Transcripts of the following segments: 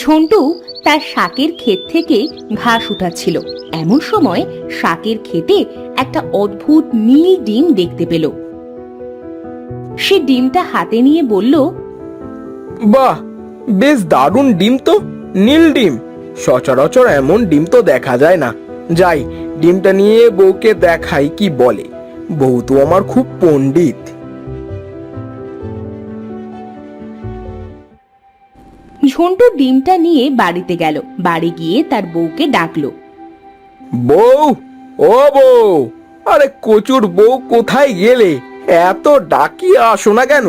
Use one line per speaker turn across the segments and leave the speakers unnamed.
ঝন্টু তার শাকের ক্ষেত থেকে ঘাস উঠাচ্ছিল। এমন সময় শাকের ক্ষেতে একটা অদ্ভুত নীল ডিম দেখতে পেল। সে ডিমটা হাতে নিয়ে বলল,
বাহ, বেশ দারুণ ডিম তো, নীল ডিম। সচরাচর এমন ডিম তো দেখা যায় না। যাই, ডিমটা নিয়ে বউকে দেখাই কি বলে। বউ তো আমার খুব পণ্ডিত।
ঝন্টু ডিমটা নিয়ে বাড়িতে গেল। বাড়ি গিয়ে তার বউকে ডাকলো।
বউ, ও বউ, আরে কচুর বউ কোথায় গেলে? এত ডাকি আসো না কেন?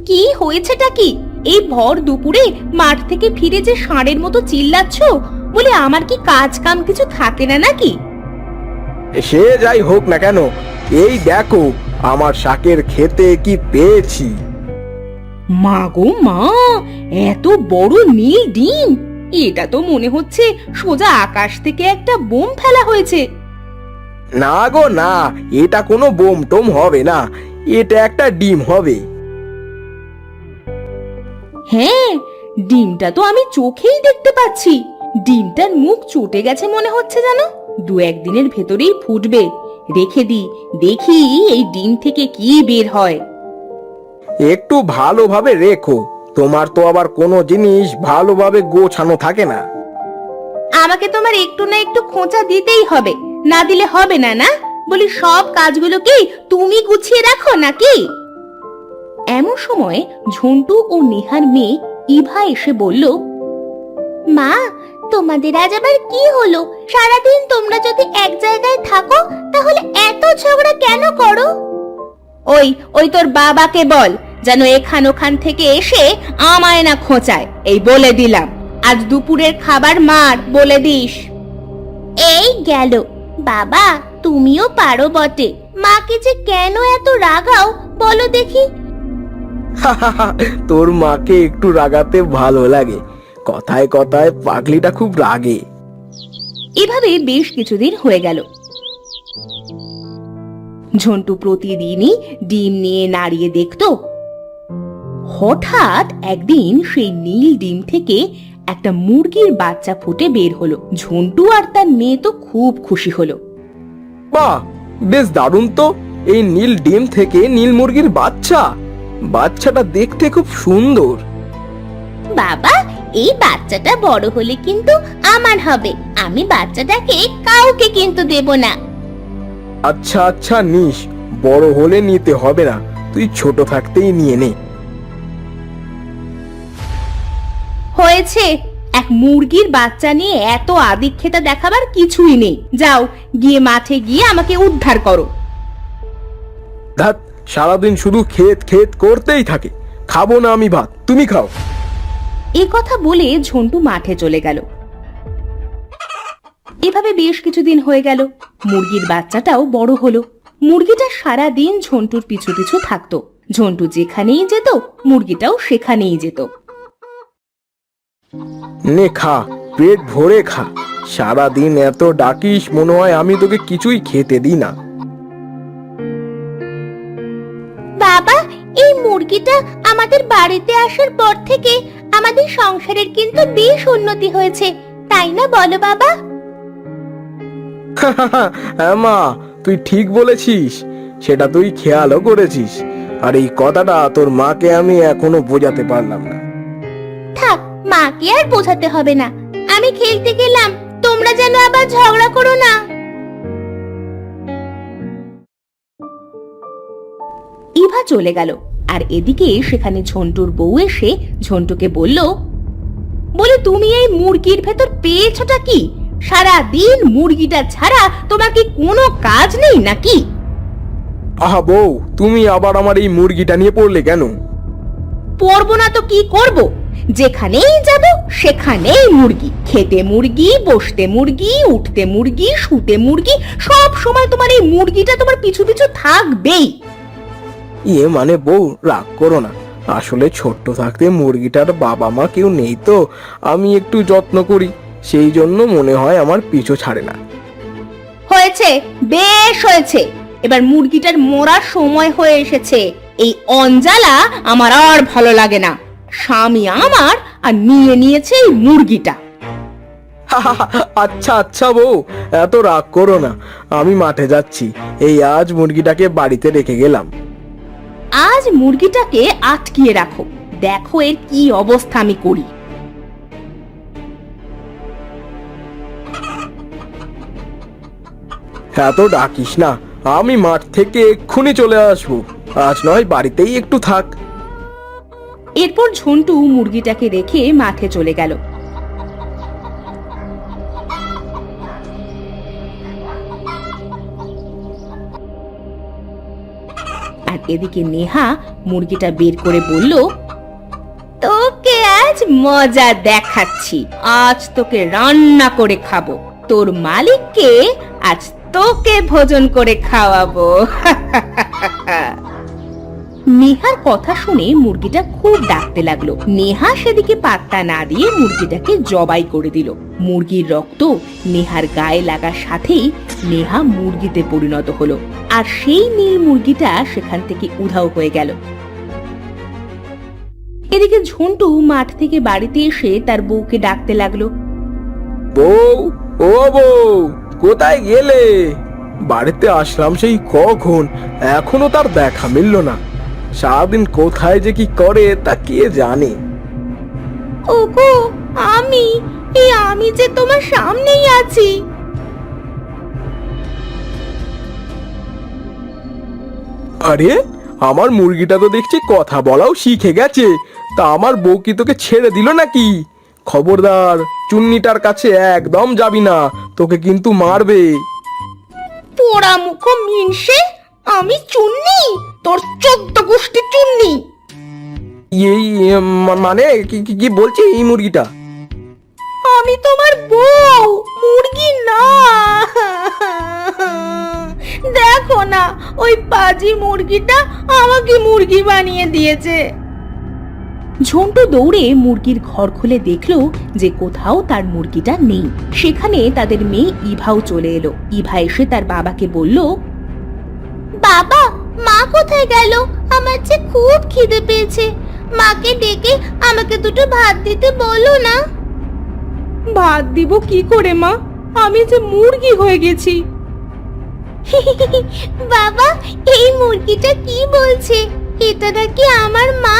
কি হয়েছেটা কি? এই ভর দুপুরে মাঠ থেকে ফিরে যে ষাঁড়ের মতো চিল্লাচ্ছ, বলে আমার কি কাজ কাম কিছু থাকে না নাকি?
সে যাই হোক না কেন, এই দেখো আমার শাকের ক্ষেতে কি পেয়েছি।
মা গো মা, এত বড় নীল ডিম! এটা তো মনে হচ্ছে সোজা আকাশ থেকে একটা বোম ফেলা হয়েছে।
না গো না, এটা কোনো বোম টোম হবে না, এটা একটা ডিম হবে।
হ্যাঁ, ডিমটা তো আমি চোখেই দেখতে পাচ্ছি। ডিমটার মুখ চটে গেছে মনে হচ্ছে, জানো। দু একদিনের ভেতরেই ফুটবে। রেখে দেখি এই ডিম থেকে কি বের হয়।
একটু ভালোভাবে রেখো, তোমার তো আবার কোনো জিনিস ভালোভাবে গোছানো থাকে না।
আমাকে তোমার একটু না একটু খোঁচা দিতেই হবে, না দিলে হবে না। না বলি, সব কাজগুলো কি তুমি গুছিয়ে রাখো নাকি? এমন সময় ঝন্টু ও নেহার মেয়ে ইভা এসে বলল, মা, তোমাদের আজ আবার কি হলো? সারাদিন তোমরা যদি এক জায়গায় থাকো তাহলে এত ঝগড়া কেন করো? ওই তোর বাবাকে বল যেন এখান ওখান থেকে এসে আমায় না খোঁচায়। এই বলে দিলাম, আজ দুপুরের খাবার মার, বলে দিস। এই গেল। বাবা, তুমিও পারো বটে। মাকে যে কেন এত রাগাও বলো দেখি।
তোর মাকে একটু রাগাতে ভালো লাগে, কথায় কথায় পাগলিটা খুব রাগে।
এভাবে বেশ কিছুদিন হয়ে গেল। ঝন্টু প্রতিদিনই ডিম নিয়ে নাড়িয়ে দেখত। হঠাৎ একদিন সেই নীল ডিম থেকে একটা মুরগির বাচ্চা ফুটে বের হলো। ঝন্টু আর তার মেয়ে তো খুব খুশি হলো।
বাহ, বেশ দারুণ তো, এই নীল ডিম থেকে নীল মুরগির বাচ্চা। বাচ্চাটা দেখতে খুব সুন্দর।
বাবা, এই বাচ্চাটা বড় হলে কিন্তু আমার হবে। আমি বাচ্চাটাকে কাউকে কিন্তু দেব না।
আচ্ছা আচ্ছা নিস, বড় হলে নিতে হবে না, তুই ছোট থাকতেই নিয়ে নে।
হয়েছে, এক মুরগির বাচ্চা নিয়ে এত আদিক্ষেতা দেখাবার কিছুই নেই। যাও, গিয়ে মাঠে গিয়ে আমাকে উদ্ধার করো।
ধ্যাৎ, সারাদিন শুধু ক্ষেত ক্ষেত করতেই থাকে। খাবো না আমি ভাত, তুমি খাও।
এ কথা বলে ঝন্টু মাঠে চলে গেল। এভাবে বেশ কিছুদিন হয়ে গেল। মুরগির বাচ্চাটাও বড় হলো। মুরগিটা সারা দিন ঝন্টুর পিছু পিছু থাকতো। ঝন্টু যেখানেই যেত, মুরগিটাও সেখানেই যেত।
নে খা, পেট ভরে খা। সারাদিন এত ডাকিস, মনে হয় আমি তোকে কিছুই খেতে দিই না।
বাবা, এই মুরগিটা আমাদের বাড়িতে আসার পর থেকে আমাদের সংসারের কিন্তু বেশ উন্নতি হয়েছে, তাই না বলো বাবা?
হ্যাঁ মা, তুই ঠিক বলেছিস, সেটা তুই খেয়ালও করেছিস। আর এই কথাটা তোর মাকে আমি এখনো বোঝাতে পারলাম না।
থাক, মাকে আর বোঝাতে হবে না। আমি খেলতে গেলাম, তোমরা যেন আবার ঝগড়া করো না। ইভা চলে গেল। আর এদিকে সেখানে ঝন্টুর বউ এসে ঝন্টুকে বলল, তুমি এই মুরগির ভেতর পেয়েছটা কি? সারা দিন মুরগিটা ছাড়া তোমার কি কোনো কাজ নেই নাকি?
আহা বউ, তুমি আবার আমার এই মুরগিটা নিয়ে পড়লে কেন?
পড়বো না তো কি করব? যেখানেই যাব সেখানেই মুরগি। খেতে মুরগি, বসতে মুরগি, উঠতে মুরগি, শুতে মুরগি। সব সময় তোমার এই মুরগিটা তোমার পিছু পিছু থাকবেই।
মানে বউ, রাগ করো না। আসলে ছোট্ট থাকতে মুরগিটার বাবা মা কেউ নেই তো, আমি একটু যত্ন করি, সেই জন্য মনে হয় আমার পিছু ছাড়ে না।
হয়েছে, বেশ হয়েছে। এবার মুরগিটার মরার সময় হয়ে এসেছে। এই অঞ্জালা আমার আর ভালো লাগে না। স্বামী আমার আর নিয়ে নিয়েছে এই মুরগিটা।
আচ্ছা আচ্ছা বউ, এত রাগ করো না। আমি মাঠে যাচ্ছি, এই আজ মুরগিটাকে বাড়িতে রেখে গেলাম।
আজ মুরগিটাকে আটকিয়ে রাখো, দেখো এর কি অবস্থা আমি করি।
এত ডাকিস না, আমি মাঠ থেকে এক্ষুনি চলে আসবো। আজ নয় বাড়িতেই একটু থাক।
এরপর ঝন্টু মুরগিটাকে রেখে মাঠে চলে গেল। আর এদিকে নেহা মুরগিটা বের করে বলল, তোকে আজ মজা দেখাচ্ছি। আজ তোকে রান্না করে খাবো, তোর মালিককে আজ তোকে ভোজন করে খাওয়াবো। নেহার কথা শুনে মুরগিটা খুব ডাকতে লাগলো। নেহা সেদিকে পাত্তা না দিয়ে মুরগিটাকে জবাই করে দিল। মুরগির রক্ত নেহার গায়ে লাগার সাথেই নেহা মুরগিতে পরিণত হলো, আর সেই নীল মুরগিটা সেখান থেকে উধাও হয়ে গেল। এদিকে ঝন্টু মাঠ থেকে বাড়িতে এসে তার বউকে ডাকতে লাগলো,
বউ, ও বউ, কোথায় গেলে? বাড়িতে আসলাম সেই কখন, এখনো তার দেখা মিলল না। সারাদিন কোথায় যে কি করে তা কে জানে।
ওগো আমি যে তোমার সামনেই আছি।
আরে, আমার মুরগিটা তো দেখছি কথা বলাও শিখে গেছে। তা আমার বউ কি তোকে ছেড়ে দিল নাকি? খবরদার, চুন্নিটার কাছে একদম যাবি না, তোকে কিন্তু মারবে।
পোড়া মুখ মিনসে, আমি চুন্নি? তোর 14 গোষ্ঠী চুন্নি।
এই মানে কি বলছি এই মুরগিটা?
আমি তোমার বউ, মুরগি না। দেখো না, ওই পাজি মুরগিটা আমাকে মুরগি বানিয়ে দিয়েছে। ঝন্টু দৌড়ে মুরগির ঘর খুলে দেখলো যে কোথাও তার মুরগিটা নেই। সেখানে তাদের মেয়ে ইভাও চলে এলো। ইভা এসে তার বাবাকে বলল, বাবা, মা কোথায় গেল? আমার যে খুব খিদে পেয়েছে, মাকে ডেকে আমাকে দুটো ভাত দিতে বলো না। ভাত দিব কি করে মা, আমি যে মুরগি হয়ে গেছি। বাবা, এই মুরগিটা কি বলছে? এটা নাকি আমার মা।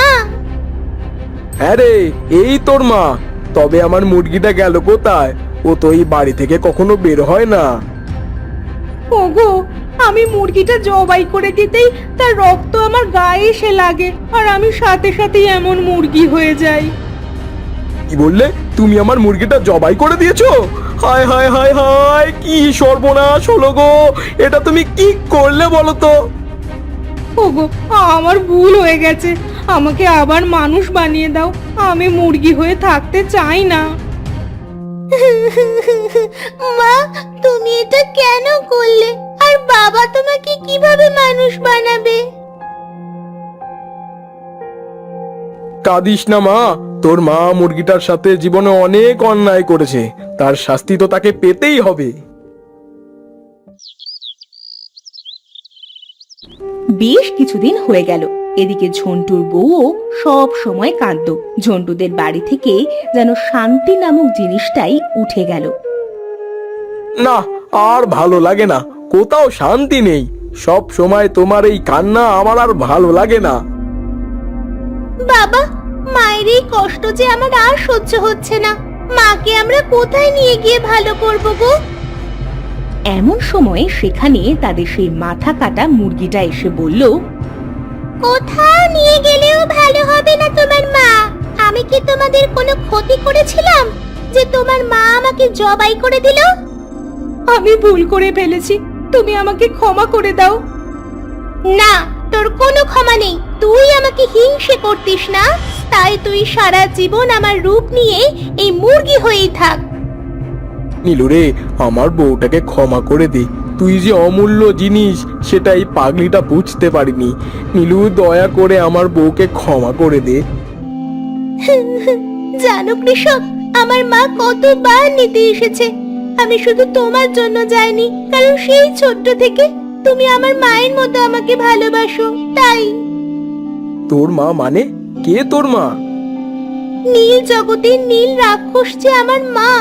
হ্যাঁ রে, এই তোর মা। তবে আমার মুরগিটা গেল কোথায়? ও তো এই বাড়ি থেকে কখনো বের হয় না।
ওগো, আমি মুরগিটা জবাই করে দিতেই তার রক্ত আমার গায়ে এসে লাগে, আর আমি সাথে সাথেই এমন মুরগি হয়ে যাই।
কি বললে? তুমি আমার মুরগিটা জবাই করে দিয়েছো? হায় হায় হায় হায়, কি সর্বনাশ হলো গো! এটা তুমি কি করলে বলো তো?
ওগো, আমার ভুল হয়ে গেছে, আমাকে আবার মানুষ বানিয়ে দাও। আমি মুরগি হয়ে থাকতে চাই না। মা, তুমি এটা কেন করলে? আর বাবা তোমাকে কিভাবে মানুষ বানাবে?
কাঁদিস না মা, তোর মা মুরগিটার সাথে জীবনে অনেক অন্যায় করেছে, তার শাস্তি তো তাকে পেতেই হবে।
বেশ কিছুদিন হয়ে গেল। এদিকে ঝন্টুর বউও সব সময় কাঁদতো। ঝন্টুদের বাড়ি থেকে যেন শান্তি নামক জিনিসটাই উঠে গেল।
না, আর ভালো লাগে না, কোথাও শান্তি নেই। সব সময় তোমার এই কান্না আমার আর ভালো লাগে না।
বাবা, মায়ের এই কষ্ট যে আমার আর সহ্য হচ্ছে না। মাকে আমরা কোথায় নিয়ে গিয়ে ভালো করব গো? এমন সময় সেখানে তাদের সেই মাথা কাটা মুরগিটা এসে বলল, কোথাও নিয়ে গেলেও ভালো হবে না তোমার মা। আমি কি তোমাদের কোনো ক্ষতি করেছিলাম যে তোমার মা আমাকে জবাই করে দিল? আমি ভুল করে ফেলেছি, তুমি আমাকে ক্ষমা করে দাও। না, তোর কোনো ক্ষমা নেই। তুই আমাকে হিংসে করতিস না, তাই তুই সারা জীবন আমার রূপ নিয়ে এই মুরগি হয়েই থাক।
নীলুরে, আমার বউটাকে ক্ষমা করে দে। তুই যে অমূল্য জিনিস সেটা এই পাগলিটা বুঝতে পারিনি। নীলু, দয়া করে আমার বউকে ক্ষমা করে দে।
জানো কৃষক, আমার মা কতবার নিতে এসেছে। আমি শুধু তোমার জন্য যাইনি, কারণ সেই ছোট্ট থেকে তুমি আমার মায়ের মতো আমাকে ভালোবাসো তাই।
তোর মা মানে? কে তোর মা?
নীল জগতের নীল রাক্ষস যে আমার মা।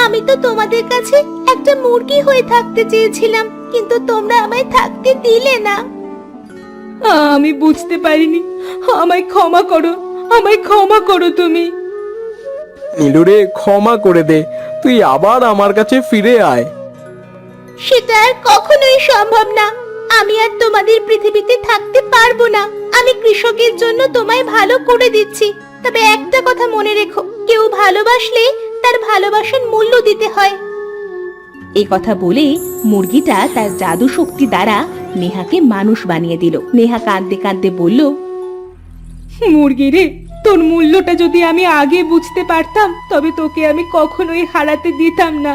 আমি তো তোমাদের কাছে একটা মুরগি হয়ে থাকতে চেয়েছিলাম, কিন্তু তোমরা আমায় থাকতে দিলে না। আমি বুঝতে পারিনি, আমায় ক্ষমা করো, আমায় ক্ষমা করো তুমি।
নীলুরে, ক্ষমা করে দে, তুই আবার আমার কাছে ফিরে আয়।
সেটা আর কখনোই সম্ভব না। আমি আর তোমাদের পৃথিবীতে থাকতে পারবো না। আমি কৃষকের জন্য তোমায় ভালো করে দিচ্ছি, তবে একটা কথা মনে রেখো, কেউ ভালোবাসলে তার ভালোবাসার মূল্য দিতে হয়। এই কথা বলে মুরগিটা তার জাদু শক্তি দ্বারা নেহাকে মানুষ বানিয়ে দিল। নেহা কাঁদতে কাঁদতে বলল, মুরগি রে, তোর মূল্যটা যদি আমি আগে বুঝতে পারতাম তবে তোকে আমি কখনোই হারাতে দিতাম না।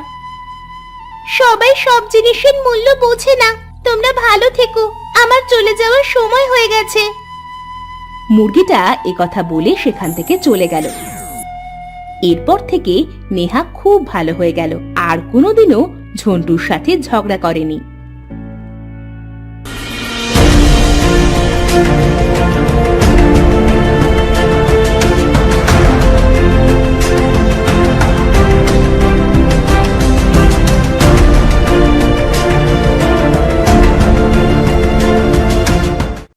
সবাই সব জিনিসের মূল্য বোঝে না। তোমরা ভালো থেকো, আমার চলে যাওয়ার সময় হয়ে গেছে। মুরগিটা কথা বলে সেখান থেকে চলে গেল। এরপর থেকে নেহা খুব ভালো হয়ে গেল, আর কোনোদিনও ঝন্টুর সাথে ঝগড়া করেনি।